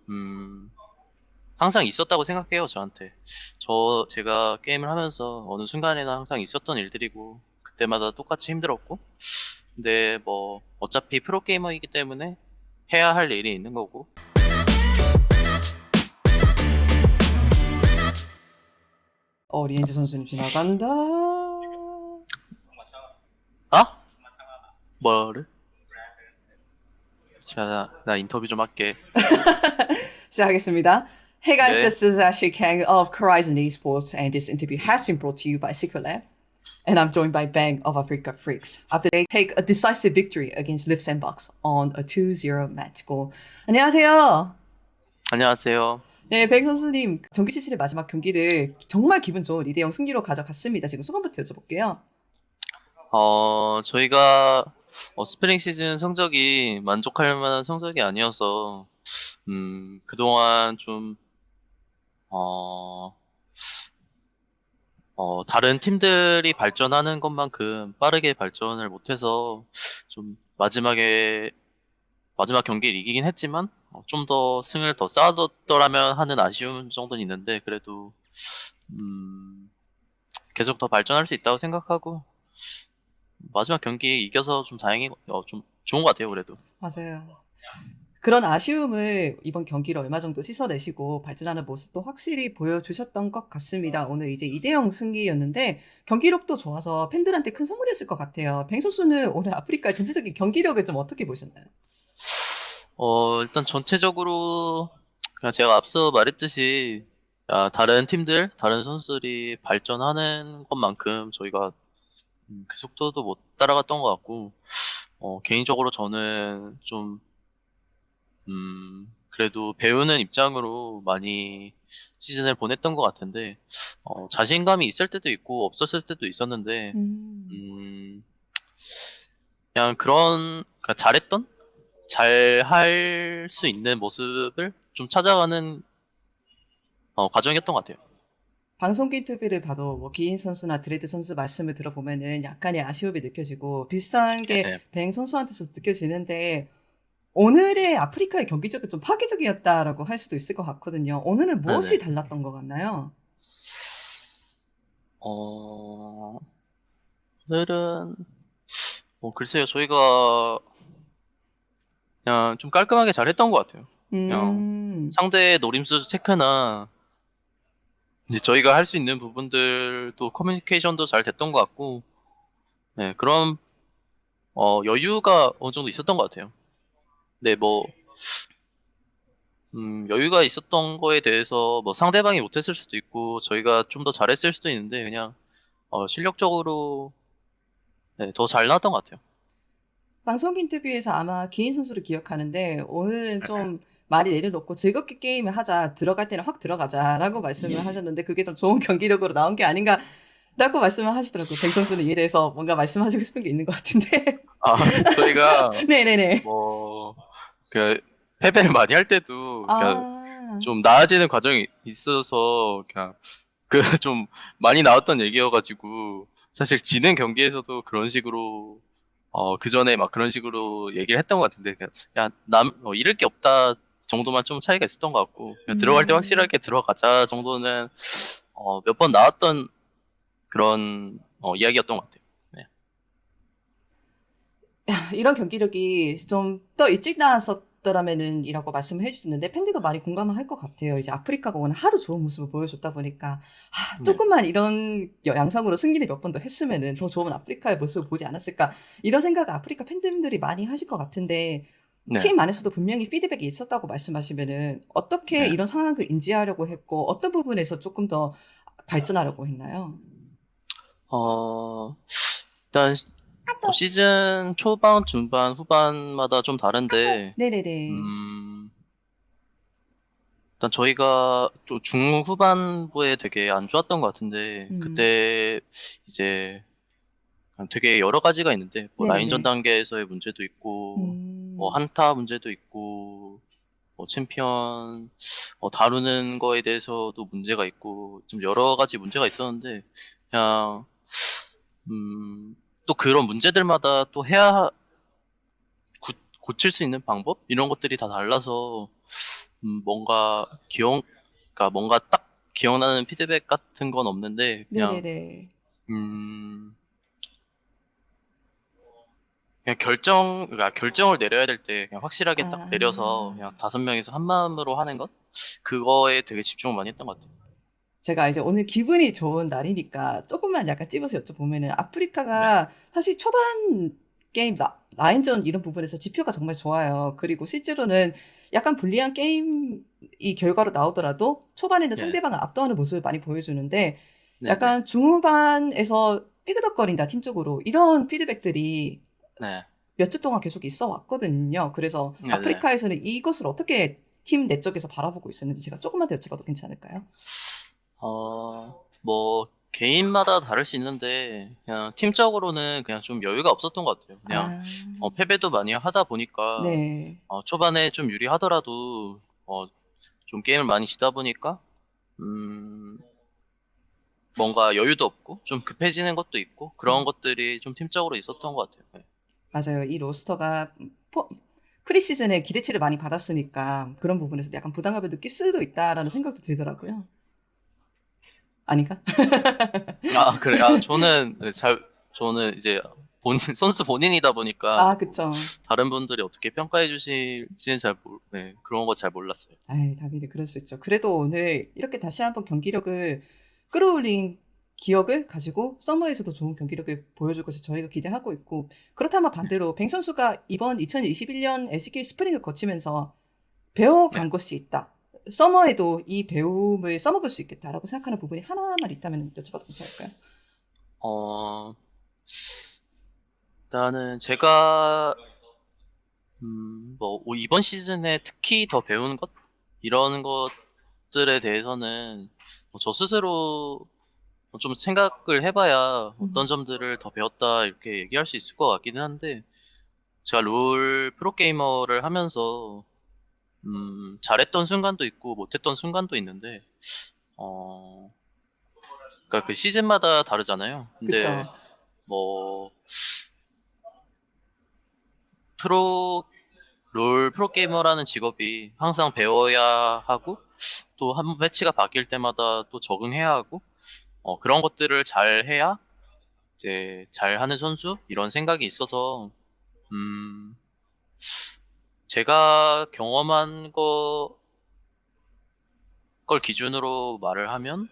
음, 항상 있었다고 생각해요, 저한테. 제가 게임을 하면서 어느 순간에는 항상 있었던 일들이고, 그때마다 똑같이 힘들었고, 근데 뭐, 어차피 프로게이머이기 때문에 해야 할 일이 있는 거고. 리엔즈 선수님 지나간다. 아? 뭐를? 자, 나 인터뷰 좀 할게. 시작하겠습니다. Hey guys, 네. this is Ashley Kang of Horizon Esports, and this interview has been brought to you by Secret Lab. And I'm joined by Bang of Africa Freaks. After they take a decisive victory against Liv Sandbox on a 2-0 match goal. 안녕하세요. 안녕하세요. 네, 뱅 선수님, 정규 시즌의 마지막 경기를 정말 기분 좋은 2대0 승리로 가져갔습니다. 지금 소감부터 여쭤볼게요. 저희가 스프링 시즌 성적이 만족할 만한 성적이 아니어서, 그동안 좀, 어, 다른 팀들이 발전하는 것만큼 빠르게 발전을 못해서 좀 마지막 경기를 이기긴 했지만 좀 더 승을 더 쌓았더라면 하는 아쉬움 정도는 있는데 그래도 계속 더 발전할 수 있다고 생각하고 마지막 경기 이겨서 좀 좀 좋은 것 같아요 그래도. 맞아요. 그런 아쉬움을 이번 경기로 얼마 정도 씻어내시고 발전하는 모습도 확실히 보여주셨던 것 같습니다. 오늘 이제 2대0 승리였는데 경기력도 좋아서 팬들한테 큰 선물이었을 것 같아요. 뱅 선수는 오늘 아프리카의 전체적인 경기력을 좀 어떻게 보셨나요? 일단 전체적으로 그냥 제가 앞서 말했듯이 다른 팀들, 다른 선수들이 발전하는 것만큼 저희가 그 속도도 못 따라갔던 것 같고 개인적으로 저는 좀 그래도 배우는 입장으로 많이 시즌을 보냈던 것 같은데 자신감이 있을 때도 있고 없었을 때도 있었는데 음, 음, 그냥 그러니까 잘 할 수 있는 모습을 좀 찾아가는 과정이었던 것 같아요. 방송기 인터뷰를 봐도 뭐 기인 선수나 드레드 선수 말씀을 들어보면은 약간의 아쉬움이 느껴지고 비슷한 예, 게 예. 뱅 선수한테서도 느껴지는데 오늘의 아프리카의 경기력은 좀 파괴적이었다라고 할 수도 있을 것 같거든요. 오늘은 무엇이 네네. 달랐던 것 같나요? 어, 오늘은 글쎄요 저희가 그냥 좀 깔끔하게 잘했던 것 같아요. 그냥 음, 상대의 노림수 체크나 이제 저희가 할 수 있는 부분들도 커뮤니케이션도 잘 됐던 것 같고, 네, 그런 여유가 어느 정도 있었던 것 같아요. 네, 뭐 여유가 있었던 거에 대해서 뭐 상대방이 못했을 수도 있고 저희가 좀 더 잘했을 수도 있는데 그냥 실력적으로 네, 더 잘 나왔던 것 같아요. 방송기 인터뷰에서 아마 기인 선수를 기억하는데 오늘은 좀 많이 내려놓고 즐겁게 게임을 하자. 들어갈 때는 확 들어가자라고 말씀을 하셨는데 그게 좀 좋은 경기력으로 나온 게 아닌가라고 말씀을 하시더라고요. 뱅 선수는 이에 대해서 뭔가 말씀하시고 싶은 게 있는 것 같은데. 저희가 네네네. 뭐 그 패배를 많이 할 때도 그냥 아, 좀 나아지는 과정이 있어서 그냥 그 좀 많이 나왔던 얘기여가지고 사실 지는 경기에서도 그런 식으로 그 전에 막 그런 식으로 얘기를 했던 것 같은데 그냥 잃을 게 없다 정도만 좀 차이가 있었던 것 같고 그냥 들어갈 때 음. 확실하게 들어가자 정도는 몇 번 나왔던 그런 이야기였던 것 같아요. 네. 이런 경기력이 좀 더 일찍 나왔었더라면은이라고 말씀을 해주셨는데 팬들도 많이 공감을 할 것 같아요. 이제 아프리카가 워낙 하도 좋은 모습을 보여줬다 보니까 네. 조금만 이런 양상으로 승리를 몇 번 더 했으면은 더 좋은 아프리카의 모습을 보지 않았을까 이런 생각을 아프리카 팬들이 많이 하실 것 같은데 네. 팀 안에서도 분명히 피드백이 있었다고 말씀하시면은 어떻게 네. 이런 상황을 인지하려고 했고 어떤 부분에서 조금 더 발전하려고 했나요? 어, 일단 시즌 초반, 중반, 후반마다 좀 다른데 네네네. 음, 일단 저희가 좀 중후반부에 되게 안 좋았던 것 같은데 음, 그때 이제 되게 여러 가지가 있는데 뭐 라인전 네네네. 단계에서의 문제도 있고 뭐 음, 한타 문제도 있고 뭐 챔피언 다루는 거에 대해서도 문제가 있고 좀 여러 가지 문제가 있었는데 그냥 또 그런 문제들마다 또 고칠 수 있는 방법 이런 것들이 다 달라서 뭔가 그러니까 뭔가 딱 기억나는 피드백 같은 건 없는데 네네네. 음, 그냥 그러니까 결정을 내려야 될 때 그냥 확실하게 딱 내려서 아. 그냥 5명이서 한 마음으로 하는 것? 그거에 되게 집중을 많이 했던 것 같아요. 제가 이제 오늘 기분이 좋은 날이니까 조금만 약간 찝어서 여쭤보면은 네, 아프리카가 사실 초반 게임 라인전 이런 부분에서 지표가 정말 좋아요. 그리고 실제로는 약간 불리한 게임 이 결과로 나오더라도 초반에는 네, 상대방을 압도하는 모습을 많이 보여주는데 네, 네, 약간 중후반에서 삐그덕거린다 팀적으로 이런 피드백들이 네, 몇 주 동안 계속 있어 왔거든요. 그래서 네, 네. 아프리카에서는 이것을 어떻게 팀 내적에서 바라보고 있었는지 제가 조금만 더 여쭤봐도 괜찮을까요? 뭐 개인마다 다를 수 있는데 그냥 팀적으로는 그냥 좀 여유가 없었던 것 같아요. 그냥 아, 패배도 많이 하다 보니까 네. 초반에 좀 유리하더라도 좀 게임을 많이 지다 보니까 음, 뭔가 여유도 없고 좀 급해지는 것도 있고 그런 음, 것들이 좀 팀적으로 있었던 것 같아요. 네. 맞아요. 이 로스터가 프리시즌에 기대치를 많이 받았으니까 그런 부분에서 약간 부담감을 느낄 수도 있다라는 생각도 들더라고요. 아닌가? 그래. 저는 이제 선수 본인이다 보니까 아, 뭐 그쵸. 다른 분들이 어떻게 평가해 주실지는 네, 그런 거 잘 몰랐어요. 아이, 당연히 그럴 수 있죠. 그래도 오늘 이렇게 다시 한번 경기력을 끌어올린 기억을 가지고 서머에서도 좋은 경기력을 보여줄 것을 저희가 기대하고 있고 그렇다면 네. 반대로 뱅 선수가 이번 2021년 LCK 스프링을 거치면서 네. 배워간 것이 있다. 서머에도 이 배움을 써먹을 수 있겠다라고 생각하는 부분이 하나만 있다면 여쭤봐도 괜찮을까요? 어, 일단은 제가 이번 시즌에 특히 더 배우는 것 이런 것들에 대해서는 저 스스로 좀 생각을 해봐야 어떤 음, 점들을 더 배웠다 이렇게 얘기할 수 있을 것 같기는 한데 제가 롤 프로게이머를 하면서 잘했던 순간도 있고 못했던 순간도 있는데 어, 그러니까 그 시즌마다 다르잖아요. 근데 그쵸. 뭐 프로 롤 프로게이머라는 직업이 항상 배워야 하고 또 한 번 패치가 바뀔 때마다 또 적응해야 하고 그런 것들을 잘 해야 이제 잘하는 선수 이런 생각이 있어서 음, 제가 경험한 걸 기준으로 말을 하면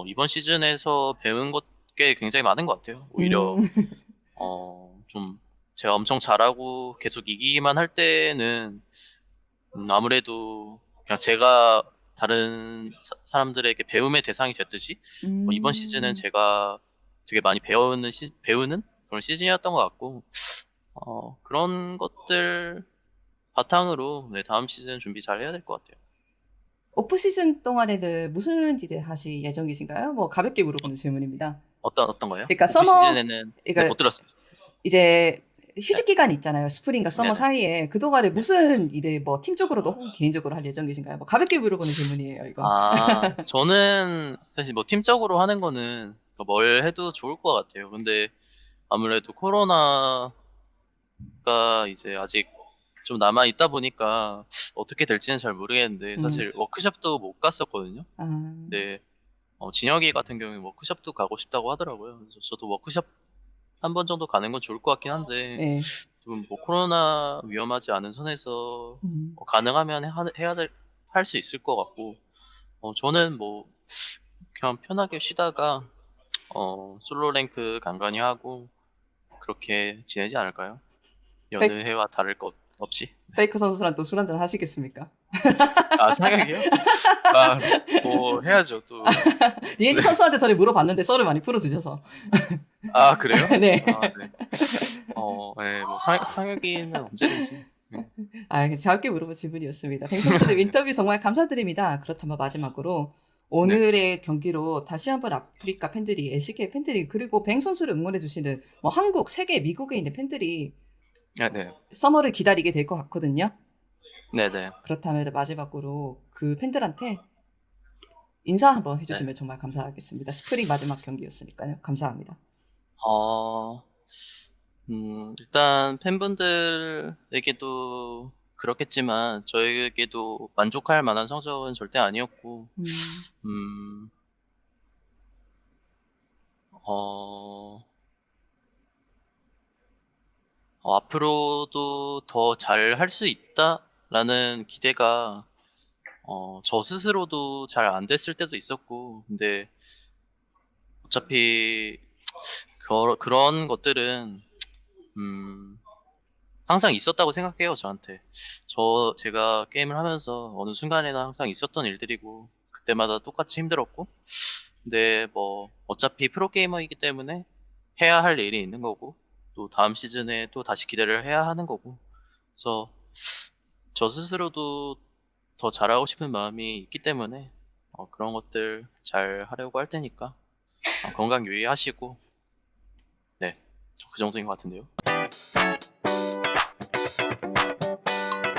이번 시즌에서 배운 것 꽤 굉장히 많은 것 같아요. 오히려 음, 좀 제가 엄청 잘하고 계속 이기기만 할 때는 아무래도 그냥 제가 다른 사람들에게 배움의 대상이 됐듯이 이번 시즌은 음. 제가 되게 많이 배우는 그런 시즌이었던 것 같고 그런 것들 바탕으로 네, 다음 시즌 준비 잘 해야 될 것 같아요. 오프 시즌 동안에는 무슨 일을 하실 예정이신가요? 뭐 가볍게 물어보는 질문입니다. 어떤 거예요? 그러니까 오프 시즌에는 네, 못 그러니까 들었어요. 이제 네, 휴직 기간이 있잖아요. 스프링과 서머 네네. 사이에 그동안에 네. 무슨 일을 뭐 팀적으로도 혹은 개인적으로 할 예정이신가요? 뭐 가볍게 물어보는 질문이에요, 이건. 저는 사실 뭐 팀적으로 하는 거는 뭘 해도 좋을 것 같아요. 근데 아무래도 코로나가 이제 아직 좀 남아 있다 보니까 어떻게 될지는 잘 모르겠는데 음, 사실 워크숍도 못 갔었거든요. 아, 근데 진혁이 같은 경우에 워크숍도 가고 싶다고 하더라고요. 그래서 저도 워크숍 한 번 정도 가는 건 좋을 것 같긴 한데 네. 좀 뭐 코로나 위험하지 않은 선에서 음. 가능하면 할 수 있을 것 같고 저는 뭐 그냥 편하게 쉬다가 솔로 랭크 간간히 하고 그렇게 지내지 않을까요? 여느 페, 해와 다를 것 없이. 페이커 선수랑 또 술 한잔 하시겠습니까? 상혁이요? 아, 뭐 해야죠 또. 네. 리엔지 선수한테 전에 물어봤는데 썰을 많이 풀어주셔서. 그래요? 네. 네. 네, 뭐 상혁이는 언제든지. 아, 짧게 물어본 질문이었습니다. 뱅 선수님 네. 인터뷰 정말 감사드립니다. 그렇다면 마지막으로 네. 오늘의 경기로 다시 한번 아프리카 팬들이, LCK 팬들이, 그리고 뱅 선수를 응원해주시는 뭐 한국, 세계, 미국에 있는 팬들이 네, 네. 서머를 기다리게 될 것 같거든요. 네, 네. 그렇다면 마지막으로 그 팬들한테 인사 한번 네. 해주시면 정말 감사하겠습니다. 스프링 마지막 경기였으니까요. 감사합니다. 일단 팬분들에게도 그렇겠지만 저에게도 만족할 만한 성적은 절대 아니었고 음. 음 어 앞으로도 더 잘할 수 있다라는 기대가 저 스스로도 잘 안 됐을 때도 있었고 근데 어차피 그런 것들은 음 항상 있었다고 생각해요, 저한테. 제가 게임을 하면서 어느 순간에는 항상 있었던 일들이고 그때마다 똑같이 힘들었고 근데 뭐 어차피 프로게이머이기 때문에 해야 할 일이 있는 거고 또 다음 시즌에 또 다시 기대를 해야 하는 거고 그래서 저 스스로도 더 잘하고 싶은 마음이 있기 때문에 그런 것들 잘 하려고 할 테니까 건강 유의하시고 네. 저 그 정도인 것 같은데요.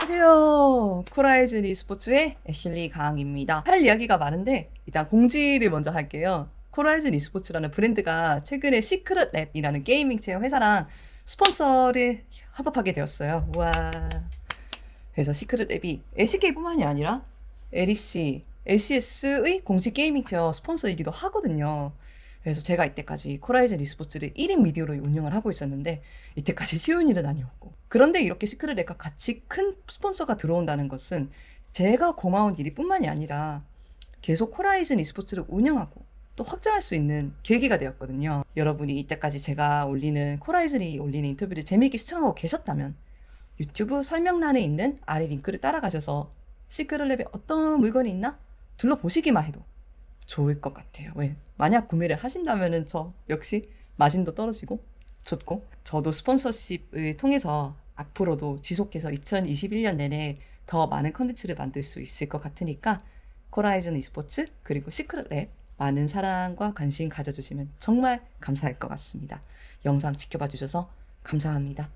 안녕하세요. 코라이즌 e스포츠의 애슐리 강입니다. 할 이야기가 많은데 일단 공지를 먼저 할게요. 코라이즌 e스포츠라는 브랜드가 최근에 시크릿 랩이라는 게이밍체 회사랑 스폰서를 협업하게 되었어요. 와. 그래서 시크릿 랩이 LCK뿐만이 아니라 LEC, LCS의 공식 게이밍 체어 스폰서이기도 하거든요. 그래서 제가 이때까지 코라이즌 e스포츠를 1인 미디어로 운영을 하고 있었는데 이때까지 쉬운 일은 아니었고 그런데 이렇게 시크릿 랩과 같이 큰 스폰서가 들어온다는 것은 제가 고마운 일이 뿐만이 아니라 계속 코라이즌 e스포츠를 운영하고 또 확장할 수 있는 계기가 되었거든요. 여러분이 이때까지 제가 올리는 코라이즌이 올리는 인터뷰를 재미있게 시청하고 계셨다면 유튜브 설명란에 있는 아래 링크를 따라가셔서 시크릿 랩에 어떤 물건이 있나 둘러보시기만 해도 좋을 것 같아요. 왜? 만약 구매를 하신다면은 저 역시 마진도 떨어지고 좋고 저도 스폰서십을 통해서 앞으로도 지속해서 2021년 내내 더 많은 컨텐츠를 만들 수 있을 것 같으니까 코라이즌 e스포츠 그리고 시크릿 랩 많은 사랑과 관심 가져주시면 정말 감사할 것 같습니다. 영상 지켜봐 주셔서 감사합니다.